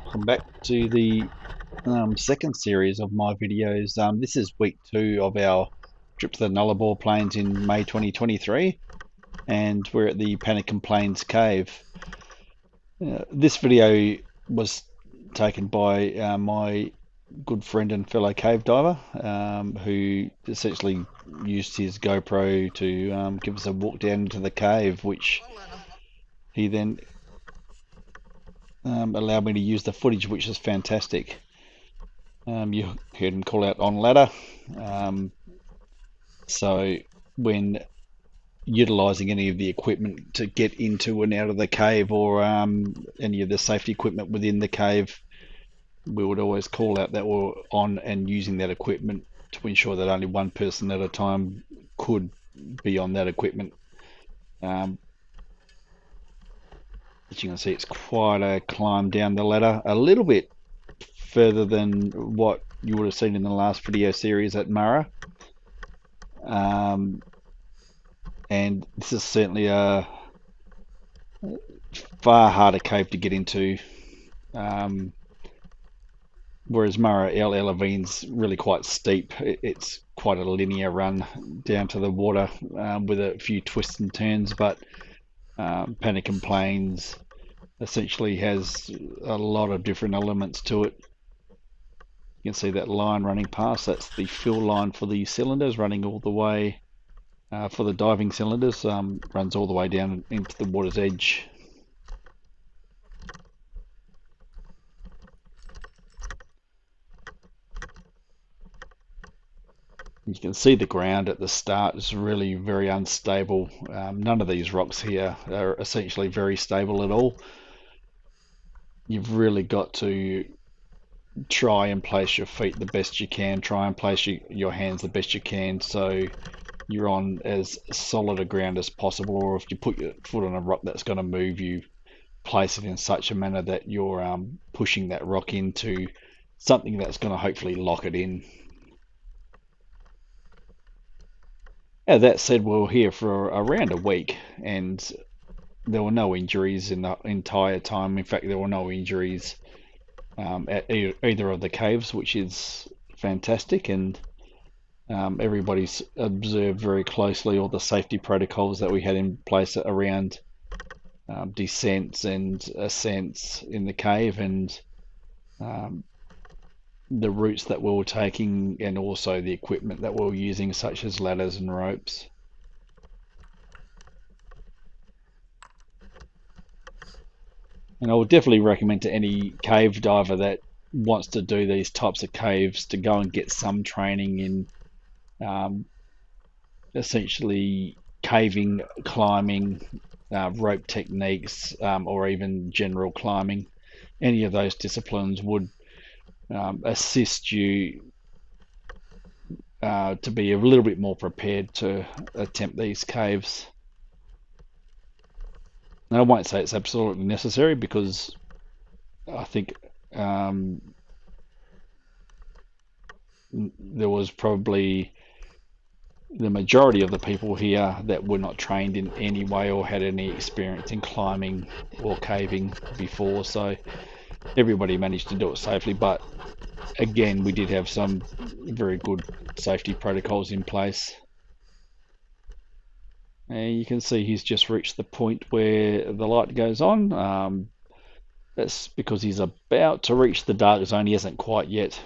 welcome back to the second series of my videos. This is week 2 of our trip to the Nullarbor Plains in May 2023, and we're at the Pannakin Plains Cave. This video was taken by my good friend and fellow cave diver, who essentially used his GoPro to give us a walk down into the cave, which he then allowed me to use the footage, which is fantastic. You heard him call out on ladder. Um, so when utilizing any of the equipment to get into and out of the cave, or any of the safety equipment within the cave, we would always call out that we're on and using that equipment to ensure that only one person at a time could be on that equipment. As you can see, it's quite a climb down the ladder, a little bit further than what you would have seen in the last video series at Murra. And this is certainly a far harder cave to get into. Whereas Murra El Elavine's really quite steep. It's quite a linear run down to the water, with a few twists and turns, but Pannakin Plains essentially has a lot of different elements to it. You can see that line running past, that's the fill line for the cylinders running all the way, for the diving cylinders, runs all the way down into the water's edge. You can see the ground at the start is really very unstable. None of these rocks here are essentially very stable at all. You've really got to try and place your feet the best you can, try and place your hands the best you can, so you're on as solid a ground as possible. Or if you put your foot on a rock that's going to move, you place it in such a manner that you're pushing that rock into something that's going to hopefully lock it in. Now, that said, we were here for around a week, and there were no injuries in the entire time. In fact, there were no injuries at either of the caves, which is fantastic. And everybody's observed very closely all the safety protocols that we had in place around descents and ascents in the cave, and the routes that we were taking, and also the equipment that we were using, such as ladders and ropes. And I would definitely recommend to any cave diver that wants to do these types of caves to go and get some training in essentially caving, climbing, rope techniques, or even general climbing. Any of those disciplines would assist you to be a little bit more prepared to attempt these caves. Now, I won't say it's absolutely necessary, because I think there was probably the majority of the people here that were not trained in any way or had any experience in climbing or caving before, so everybody managed to do it safely. But again, we did have some very good safety protocols in place. And you can see he's just reached the point where the light goes on. That's because he's about to reach the dark zone. He hasn't quite yet.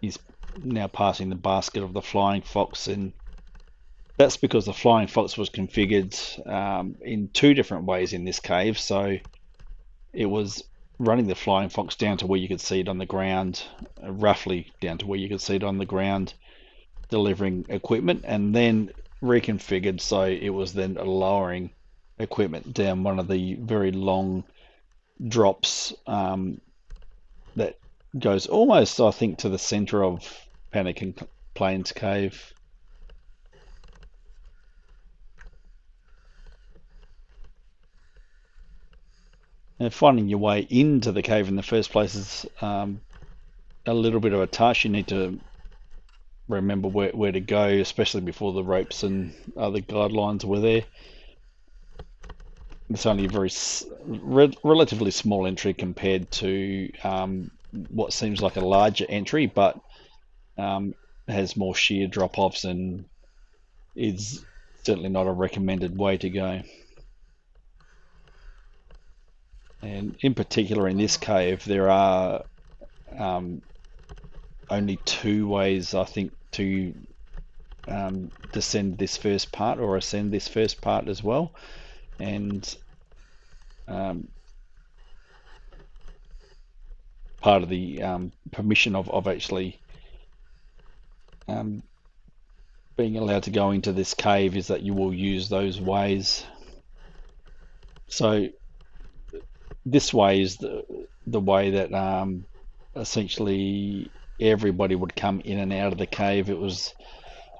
He's now passing the basket of the flying fox, and that's because the flying fox was configured in two different ways in this cave. So it was running the flying fox down to where you could see it on the ground, roughly down to where you could see it on the ground, delivering equipment, and then reconfigured so it was then lowering equipment down one of the very long drops that goes almost, I think, to the center of Pannakin Plains Cave. And finding your way into the cave in the first place is a little bit of a task. You need to remember where to go, especially before the ropes and other guidelines were there. It's only a very relatively small entry compared to what seems like a larger entry, but um, has more sheer drop-offs and is certainly not a recommended way to go. And in particular, in this cave, there are um, only two ways, I think, to descend this first part or ascend this first part as well. And um, part of the permission of actually um, being allowed to go into this cave is that you will use those ways. So this way is the way that essentially everybody would come in and out of the cave. It was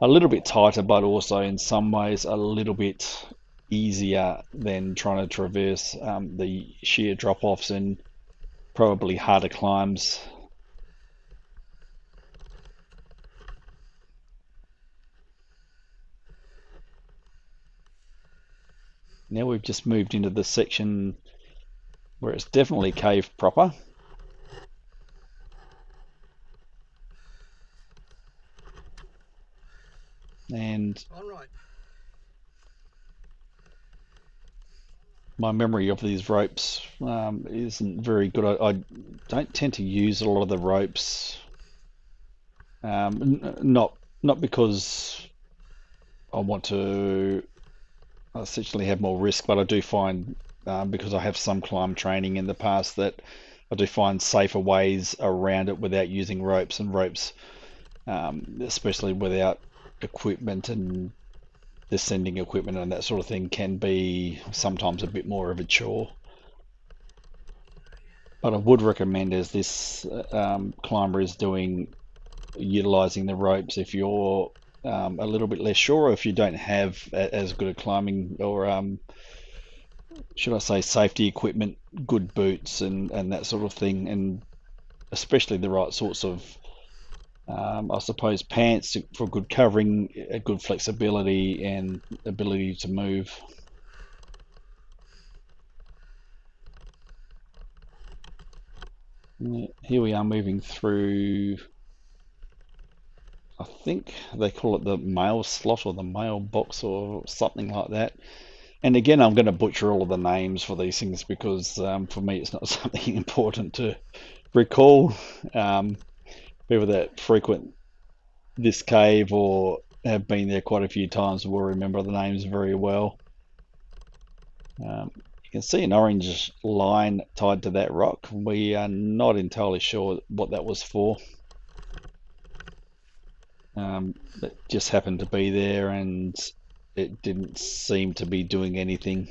a little bit tighter, but also in some ways a little bit easier than trying to traverse the sheer drop-offs and probably harder climbs. Now we've just moved into the section where it's definitely cave proper. And my memory of these ropes isn't very good. I don't tend to use a lot of the ropes, not because I want to essentially have more risk, but I do find because I have some climb training in the past that I do find safer ways around it without using ropes, and ropes, especially without equipment and descending equipment and that sort of thing, can be sometimes a bit more of a chore. But I would recommend, as this climber is doing, utilizing the ropes if you're a little bit less sure, or if you don't have as good a climbing or should I say safety equipment, good boots and that sort of thing, and especially the right sorts of I suppose pants for good covering, good flexibility and ability to move. Here we are moving through, I think they call it the mail slot or the mail box or something like that. And again, I'm going to butcher all of the names for these things because for me it's not something important to recall. Um, People that frequent this cave or have been there quite a few times will remember the names very well. You can see an orange line tied to that rock. We are not entirely sure what that was for. It just happened to be there and it didn't seem to be doing anything.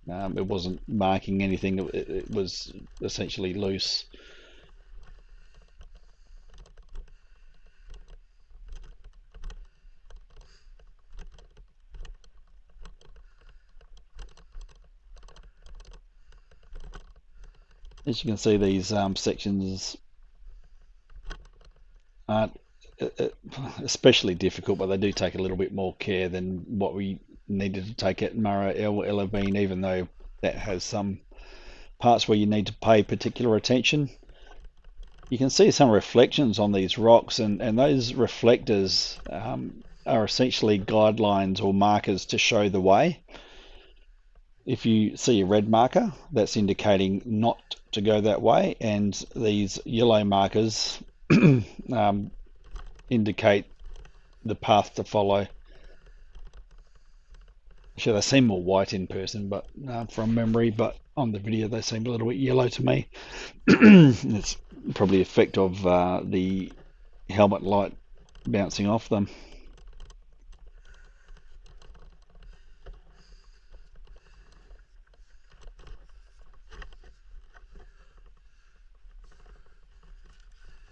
It wasn't marking anything. It was essentially loose. As you can see, these sections aren't especially difficult, but they do take a little bit more care than what we needed to take at Murray El Elavine, even though that has some parts where you need to pay particular attention. You can see some reflections on these rocks, and those reflectors are essentially guidelines or markers to show the way. If you see a red marker, that's indicating not to go that way, and these yellow markers indicate the path to follow. Sure, they seem more white in person, but from memory, but on the video they seem a little bit yellow to me. It's probably the effect of the helmet light bouncing off them.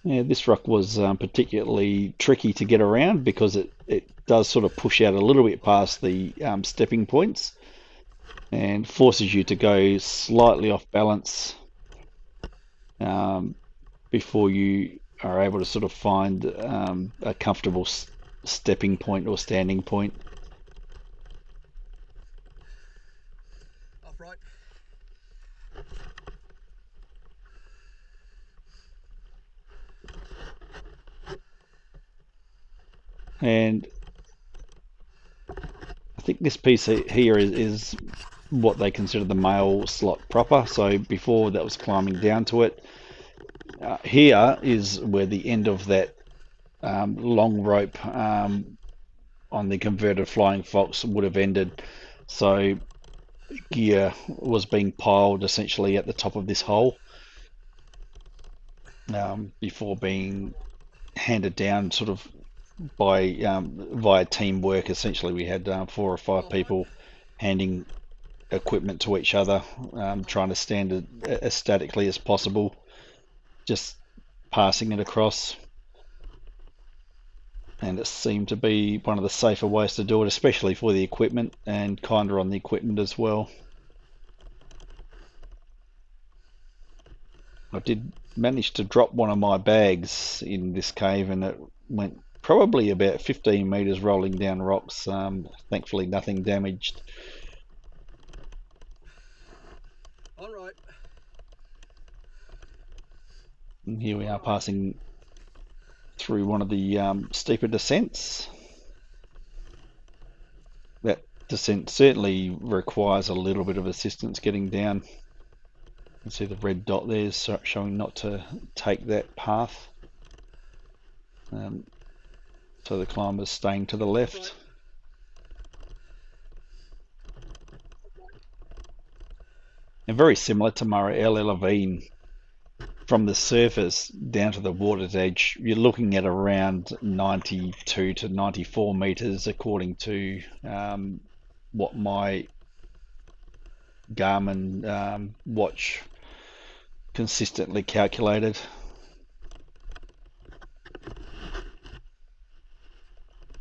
Yeah, this rock was particularly tricky to get around because it does sort of push out a little bit past the stepping points and forces you to go slightly off balance um, before you are able to sort of find a comfortable stepping point or standing point. And I think this piece here is what they consider the male slot proper. So before that was climbing down to it. Here is where the end of that long rope on the converted Flying Fox would have ended. So gear was being piled essentially at the top of this hole before being handed down sort of by via teamwork. Essentially, we had 4 or 5 people handing equipment to each other, trying to stand it as statically as possible, just passing it across. And it seemed to be one of the safer ways to do it, especially for the equipment and kinda on the equipment as well. I did manage to drop one of my bags in this cave, and it went probably about 15 meters rolling down rocks. Thankfully, nothing damaged. All right. And here we are passing through one of the steeper descents. That descent certainly requires a little bit of assistance getting down. You can see the red dot there showing not to take that path. So the climber's staying to the left. And very similar to Murray Lavine, from the surface down to the water's edge, you're looking at around 92 to 94 meters, according to what my Garmin watch consistently calculated.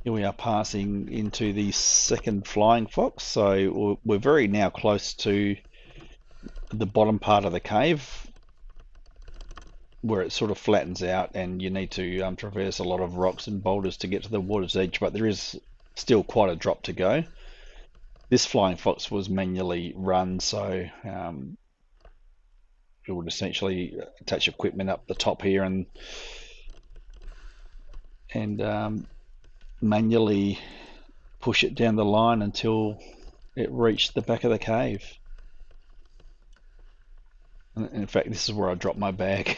Here we are passing into the second Flying Fox, so we're very now close to the bottom part of the cave, where it sort of flattens out and you need to traverse a lot of rocks and boulders to get to the water's edge, but there is still quite a drop to go. This Flying Fox was manually run, so it would essentially attach equipment up the top here and manually push it down the line until it reached the back of the cave. In fact, this is where I dropped my bag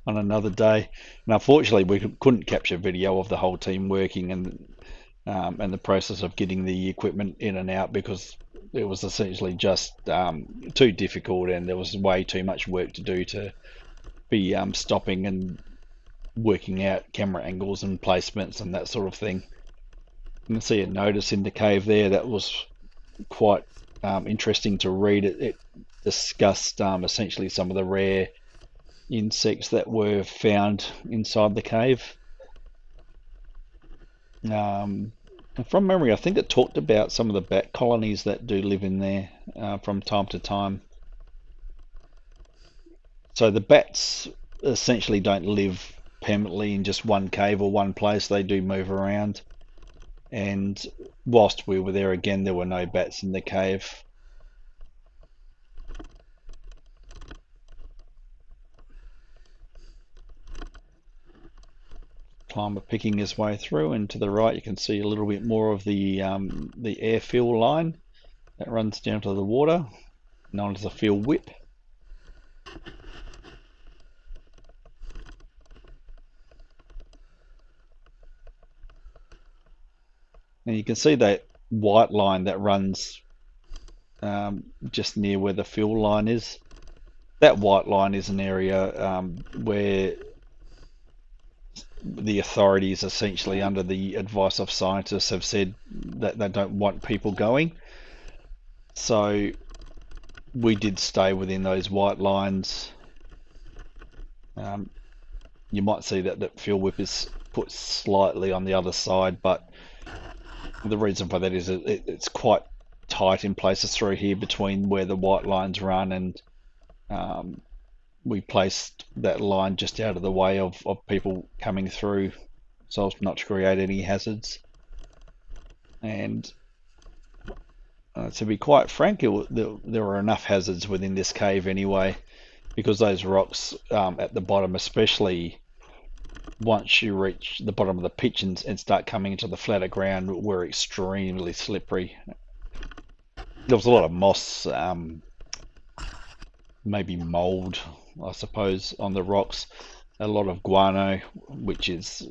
on another day. And unfortunately, we couldn't capture video of the whole team working and the process of getting the equipment in and out, because it was essentially just too difficult, and there was way too much work to do to be stopping and working out camera angles and placements and that sort of thing. You can see a notice in the cave there that was quite interesting to read. It discussed essentially some of the rare insects that were found inside the cave. From memory, I think it talked about some of the bat colonies that do live in there from time to time. So the bats essentially don't live permanently in just one cave or one place. They do move around. And whilst we were there again, there were no bats in the cave. Climber picking his way through, and to the right you can see a little bit more of the airfill line that runs down to the water, known as a fill whip. And you can see that white line that runs just near where the fill line is. That white line is an area where the authorities, essentially under the advice of scientists, have said that they don't want people going. So we did stay within those white lines. You might see that that fuel whip is put slightly on the other side, but the reason for that is it's quite tight in places through here between where the white lines run, and we placed that line just out of the way of people coming through, so as not to create any hazards. And to be quite frank, there were enough hazards within this cave anyway, because those rocks at the bottom especially once you reach the bottom of the pitch and start coming into the flatter ground, were extremely slippery. There was a lot of moss, maybe mold, I suppose, on the rocks. A lot of guano, which is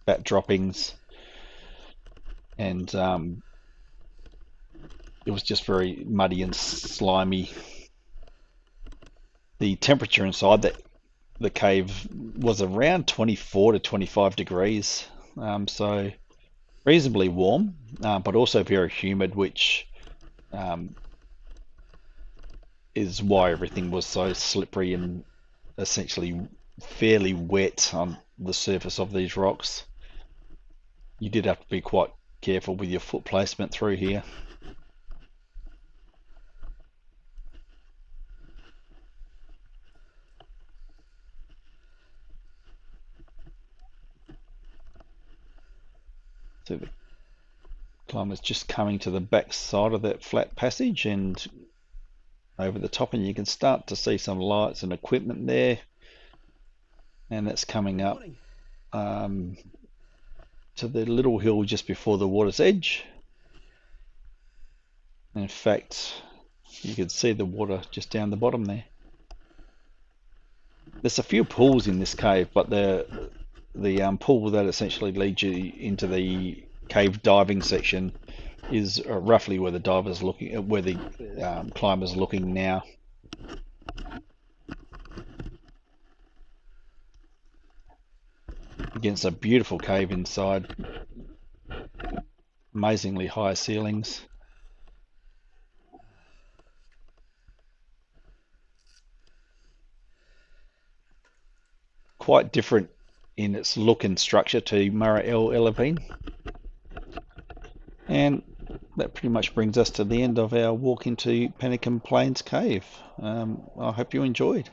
bat droppings, and it was just very muddy and slimy. The temperature inside the cave was around 24 to 25 degrees, so reasonably warm, but also very humid, which um, is why everything was so slippery and essentially fairly wet on the surface of these rocks. You did have to be quite careful with your foot placement through here. So the climber's just coming to the back side of that flat passage and over the top, and you can start to see some lights and equipment there, and that's coming up Morning. um, to the little hill just before the water's edge. In fact, you can see the water just down the bottom there. There's a few pools in this cave, but the pool that essentially leads you into the cave diving section is roughly where the divers looking, where the climbers looking now. Against a beautiful cave inside, amazingly high ceilings. Quite different in its look and structure to Murray El Elevine. And that pretty much brings us to the end of our walk into Pannakin Plains Cave. I hope you enjoyed.